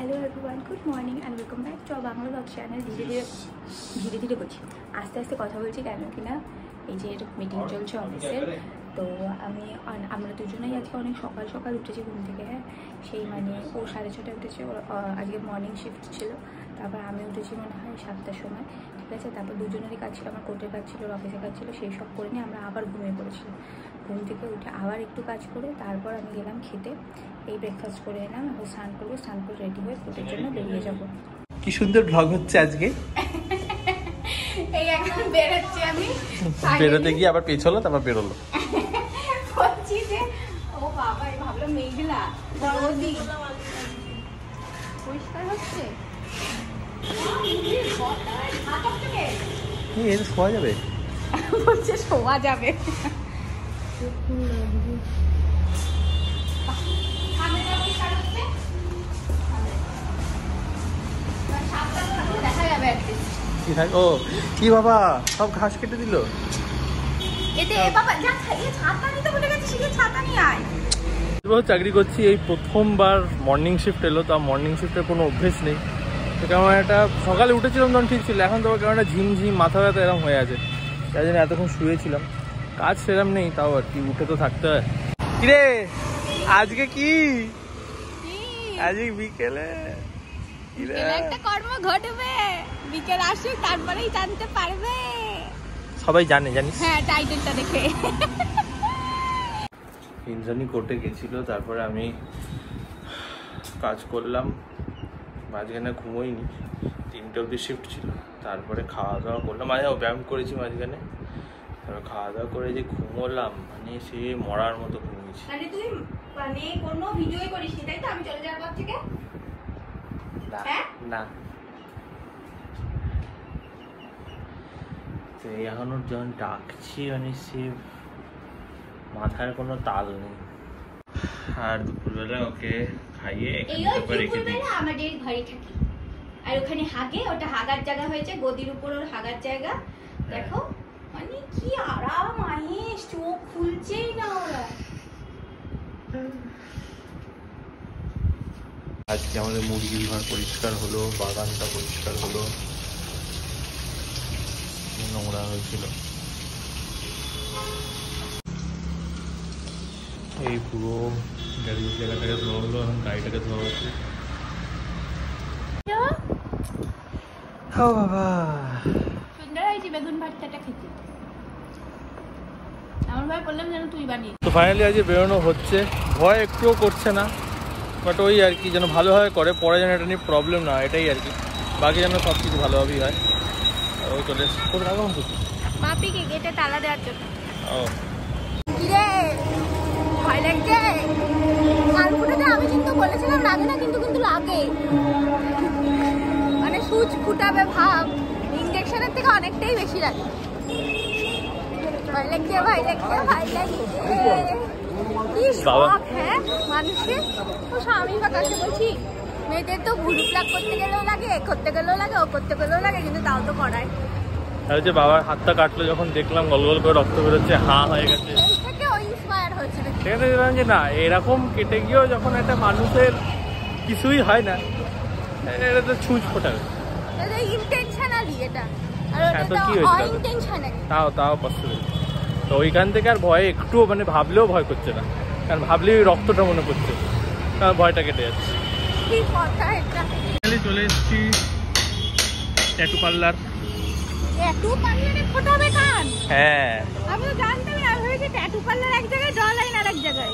Hello everyone, good morning and welcome back to Bangla blog channel. धीरे धीरे করছি, আস্তে আস্তে কথা বলছি কেন কিনা এই যে মিটিং চলছে অফিসের। তো আমরা দুজনেই আজকে অনেক সকাল সকাল উঠেছি ঘুম থেকে। হ্যাঁ, সেই মানে ও 6:30টায় উঠেছে, ওর আজকে মর্নিং শিফট ছিল। তারপর আমি উঠেছি মনে হয় 7টার সময়, ঠিক আছে। তারপর দুজনেরই কাজ ছিল, আমার কোর্টের কাজ ছিল, ওর অফিসের কাজ ছিল, সেই সব করে নিয়ে আমরা আবার ঘুমিয়ে পড়েছিলাম। ঘুম থেকে উঠে আবার একটু কাজ করে তারপর আমি গেলাম খেতে। এই ব্রেকফাস্ট করে এলাম, এখন স্নান করবো, স্নান করে রেডি হয়ে কোর্টের জন্য বেরিয়ে যাবো। কি সুন্দর ব্লগ হচ্ছে আজকে। এই এখন বেরোচ্ছি আমি, বেরোতে গিয়ে আবার পেছলো, তারপর বেরোলো। বলছি যে ও বাবা, ভাবলাম মেঘলা রোদি পরিষ্কার হচ্ছে। এটা শোয়া যাবে, বলছে শোয়া যাবে। ও কি বাবা, সব ঘাস কেটে দিল। চাকরি করছি, এই প্রথমবার মর্নিং শিফট এলো। তা মর্নিং শিফটের কোনো অভ্যেস নেই, কেমন একটা সকালে উঠেছিলাম তখন ঠিক ছিল, এখন তো কেমন একটা ঝিমঝিম মাথা ব্যথা এরকম হয়ে আছে। তাই জন্য এতক্ষণ শুয়েছিলাম, কাজ সেরকম নেই, তাও আর কি উঠে তো থাকতে হয়। কিরে আজকে কি, আজকে বিকেলে একটা কর্ম ঘটবে, বিকেল আসুক তারপরেই জানতে পারবে। সবাই জানে, জানিস? হ্যাঁ, টাইটেলটা দেখে। তিনজনই কোর্টে গেছিল, তারপরে আমি কাজ করলাম, মাঝখানে ঘুমোইনি, 3টে অবধি শিফট ছিল। তারপরে খাওয়া দাওয়া করলাম, ব্যায়াম করেছি মাঝখানে, তারপর খাওয়া দাওয়া করে যে ঘুমোলাম, মানে সে মরার মতো ঘুমিয়েছি। মানে তুই মানে কোনো ভিডিওই করিসনি তাই তো আমি চলে যাওয়ার পর থেকে? না, এখন ওর যখন ডাকছি মানে সে মাথার কোনো তাল নেই। আর দুপুরবেলা ওকে খাইয়ে রেখে দিই। আমাদের ঘরে থাকি, আর ওখানে হাগে, ওটা হাগার জায়গা হয়েছে, গদির উপর ওর হাগার জায়গা। দেখো মানে কি আরাম, আয়েস, চোখ খুলছেই না ওরা। আজকে আমাদের মুরগির ঘর পরিষ্কার হলো, বাগানটা পরিষ্কার হলো, নোংরা হয়েছিল। এই পুরো গাড়ির জায়গাটাকে ধোয়া হলো, এখন গাড়িটাকে ধোয়া হচ্ছে। বাবা সুন্দর হয়েছে বেগুন ভর্তাটা খেতে। আমার ভাই বললাম যেন তুই বানিয়ে। তো ফাইনালি আজকে বেরোনো হচ্ছে, ভয় একটুও করছে না, বাট ওই আর কি যেন ভালোভাবে করে, পরে যেন এটা নিয়ে প্রবলেম না, এটাই আর কি। বাকি যেন সব কিছু ভালোভাবেই হয়। ওই চলে কোথাও রাখা করছি মাপিকে গেটে তালা দেওয়ার জন্য। ও কিরে ভয় লাগছে? কানফুটাটা আমি কিন্তু বলেছিলাম লাগে না, কিন্তু লাগে, মানে সুচ ফুটাবে ভাব, ইনজেকশনের থেকে অনেকটাই বেশি লাগে। ভয় লাগছে, ভয় লাগছে, ভয় লাগছে। কি শখ হ্যাঁ মানুষের। ও স্বামী বা কাছে বলছি, মেয়েদের তো ভুরু প্লাক করতে গেলেও লাগে, এ করতে গেলেও লাগে, ও করতে গেলেও লাগে, কিন্তু তাও তো করায়। যে বাবার হাতটা কাটলো যখন দেখলাম গল গল করে রক্ত বেরোচ্ছে, হয়ে গেছে। এই থেকে ও ইন্সপায়ার হয়েছিল। সেখানে দেখলাম যে না, এরকম কেটে গিয়েও যখন একটা মানুষের কিছুই হয় না, এটা তো ছুঁচ ফোটাবে। এটা ইন্টেনশনালি, এটা আর হ্যাঁ, তো ওটা কি তো হয়েছে? অইনটেনশনালি। তাও পসিবল। তো ওইখান থেকে আর ভয় একটুও, মানে ভাবলেও ভয় করছে না, কারণ ভাবলেই ওই রক্তটা মনে পড়ছে, কারণ ভয়টা কেটে যাচ্ছে। কি কথা এটা। চলে এসেছি ট্যাটু পার্লার। ট্যাটু পার্লারে ফোটাবে কান? হ্যাঁ, আমি তো জানতাম না, আমি ভেবেছি ট্যাটু পার্লার এক জায়গায়, ড লাইন আর এক জায়গায়।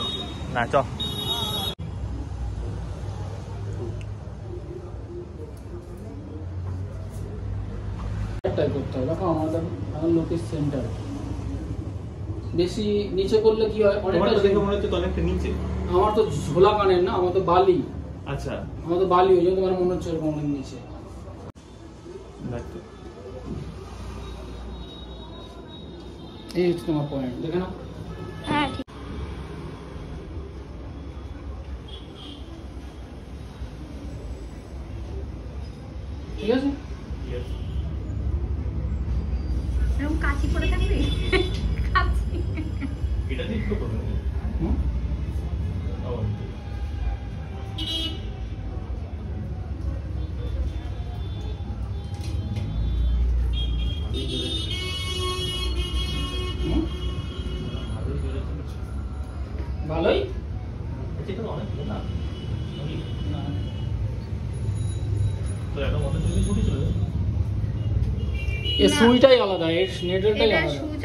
না চ একটাই করতে হবে। দেখো আমাদের লোকের সেন্টার বেশি নিচে করলে কি হয়, অনেকটা দেখে মনে হচ্ছে অনেকটা নিচে। আমার তো ঝোলা কানের না, আমার তো বালি। আচ্ছা, আমার তো বালি, ওই জন্য তোমার মনে হচ্ছে এরকম অনেক নিচে। এই হচ্ছে তোমার পয়েন্ট, দেখে না? হ্যাঁ ঠিক আছে। এরকম কাচি করে থাকবি, কাচি এটা দিয়ে কি করব? ভালোই এর সুইটাই আলাদা, এর নেটওয়ার্কটাই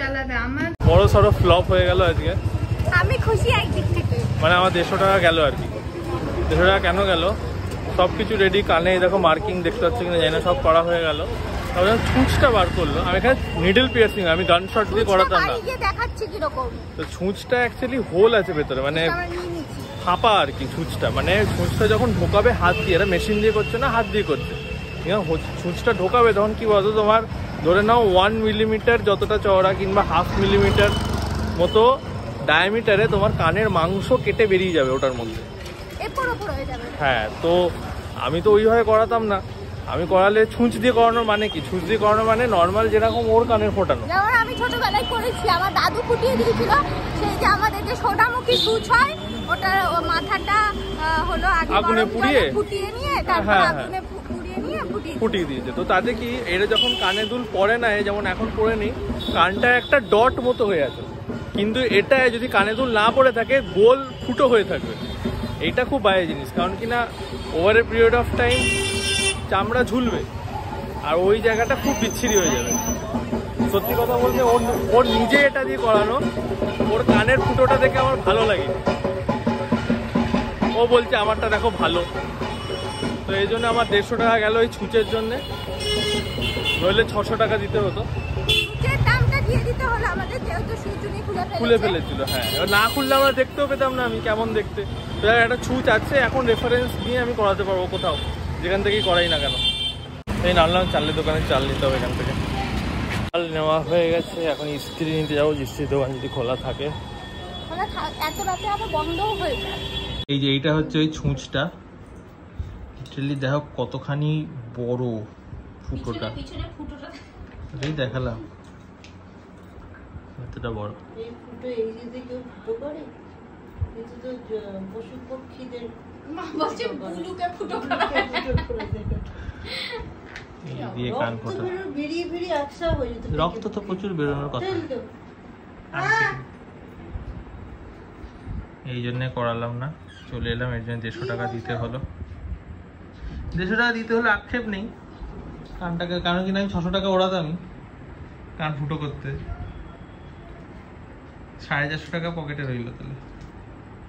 আলাদা। আমার বড় সড়ো ফ্লপ হয়ে গেল আজকে। আমি খুশি একদিক থেকে, মানে আমার 150 টাকা গেল আর কি। 150 টাকা কেন গেল? সব কিছু রেডি, কানে দেখো মার্কিং দেখতে পাচ্ছি কিনা জানি না, সব করা হয়ে গেল। তবে ছুঁচটা বার করলো। আমি এখানে নিডল পিয়ার্সিং, আমি গান শট দিয়ে করাতাম না। তো ছুঁচটা অ্যাকচুয়ালি হোল আছে ভেতরে, মানে ফাঁপা আর কি ছুঁচটা। মানে ছুঁচটা যখন ঢোকাবে হাত দিয়ে, এরা মেশিন দিয়ে করছে না, হাত দিয়ে করছে। ছুঁচটা ঢোকাবে তখন কি বলতো, তোমার ধরে নাও 1 মিলিমিটার যতটা চওড়া কিংবা 1/2 মিলিমিটার মতো ডায়ামিটারে তোমার কানের মাংস কেটে বেরিয়ে যাবে ওটার মধ্যে। হ্যাঁ, তো আমি তো ওইভাবে করাতাম না। আমি করালে ছুঁচ দিয়ে করানোর মানে কি? ছুঁচ দিয়ে করানোর মানে নর্মাল যেরকম ওর কানের ফোটানো। যেমন আমি ছোটবেলায় করেছি, আমার দাদু ফুটিয়ে দিয়েছিল। সেই যে আমাদের যে সোনামুখী ছুঁচ হয়, ওটার মাথাটা হলো আগুনে ফুটিয়ে নিয়ে তারপর আগুনে ফুটিয়ে দিয়েছে। তো তাতে কি, এটা যখন কানে দুল পরে না, যেমন এখন পরে নি, কানটা একটা ডট মতো হয়ে আছে। কিন্তু এটা যদি কানে দুল না পড়ে থাকে, গোল ফুটো হয়ে থাকবে। এইটা খুব বাজে জিনিস, কারণ কি না over a period of time চামড়া ঝুলবে আর ওই জায়গাটা খুব বিচ্ছিরি হয়ে যাবে। সত্যি কথা বলতে ওর নিজে এটা দিয়ে করানো, ওর কানের ফুটোটা দেখে আমার ভালো লাগে। ও বলছে আমারটা দেখো ভালো। তো এই জন্য আমার 150 টাকা গেল ওই ছুঁচের জন্যে, নইলে 600 টাকা দিতে হতো। খুলে ফেলেছিল। হ্যাঁ, এবার না খুললে আমরা দেখতেও পেতাম না আমি কেমন দেখতে। একটা ছুঁচ আছে, এখন রেফারেন্স নিয়ে আমি করাতে পারবো কোথাও, যেখান থেকেই করাই না কেন। এই নামলাম চালের দোকানে, চাল নিতে হবে এখান থেকে। চাল নেওয়া হয়ে গেছে, এখন ইস্ত্রি নিতে যাবো, ইস্ত্রির দোকান যদি খোলা থাকে। এই যে এইটা হচ্ছে ওই ছুঁচটা, অ্যাকচুয়ালি দেখো কতখানি বড় ফুটোটা, এটাই দেখালাম এতটা বড়। এই ফুটো এই যদি কেউ ফুটো করে, এটা তো পশু পক্ষীদের দিয়ে কান ফোটা, বেরিয়ে বেরিয়ে আকসা হয়ে যেত। রক্ত তো প্রচুর বেরোনোর কথা, এই জন্যে করালাম না, চলে এলাম। এর জন্য 150 টাকা দিতে হলো। 150 টাকা দিতে হলে আক্ষেপ নেই কানটাকে, কারণ কিনা আমি 600 টাকা ওড়াতামই কান ফুটো করতে। 450 টাকা পকেটে রইল তাহলে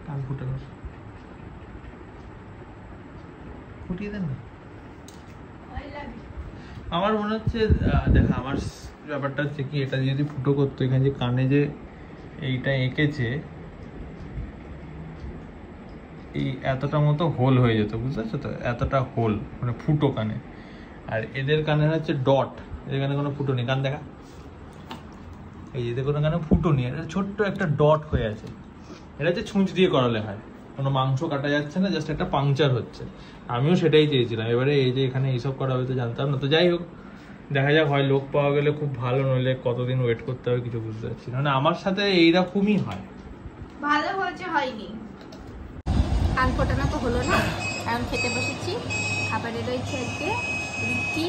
কান ফুটানোর। ফুটিয়ে দেন না। আমার মনে হচ্ছে দেখা, আমার ব্যাপারটা হচ্ছে কি, এটা যদি ফুটো করতো, এখানে যে কানে যে এইটা এঁকেছে, এই এতটা মতো হোল হয়ে যেত, বুঝতে পারছো তো? এতটা হোল মানে ফুটো কানে। আর এদের কানে হচ্ছে ডট, এদের কানে কোনো ফুটো নেই। কান দেখা, এই এদের কোনো কানে ফুটো নেই, এটা ছোট্ট একটা ডট হয়ে আছে। এটা হচ্ছে ছুঁচ দিয়ে করালে হয়, কোনো মাংস কাটা যাচ্ছে না, জাস্ট একটা পাংচার হচ্ছে। আমিও সেটাই চেয়েছিলাম। এবারে এই যে এখানে এইসব করা হবে তো জানতাম না। তো যাই হোক, দেখা যাক, হয় লোক পাওয়া গেলে খুব ভালো, নইলে কতদিন ওয়েট করতে হবে কিছু বুঝতে পারছি না। মানে আমার সাথে এইরকমই হয়। ভালো হয়েছে হয়নি, কান ফোটানো তো হলো না। এখন খেতে বসেছি, খাবারে রয়েছে আজকে রুটি,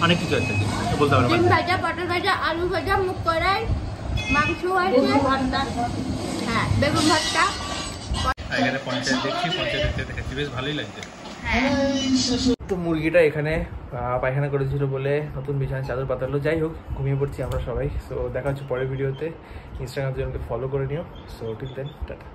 অনেক কিছু আছে বলতে পারবো, ডিম ভাজা, পটল ভাজা, আলু ভাজা, মুগ কড়াই, মাংস আছে, হ্যাঁ বেগুন ভর্তা। এখানে পঞ্চায়েত দেখছি, পঞ্চায়েত দেখতে বেশ ভালোই লাগছে। তো মুরগিটা এখানে পায়খানা করেছিল বলে নতুন বিছানায় চাদর পাতালো। যাই হোক, ঘুমিয়ে পড়ছি আমরা সবাই। সো দেখা হচ্ছে পরের ভিডিওতে। ইনস্টাগ্রাম চ্যানেলকে ফলো করে নিও। So till then, tata.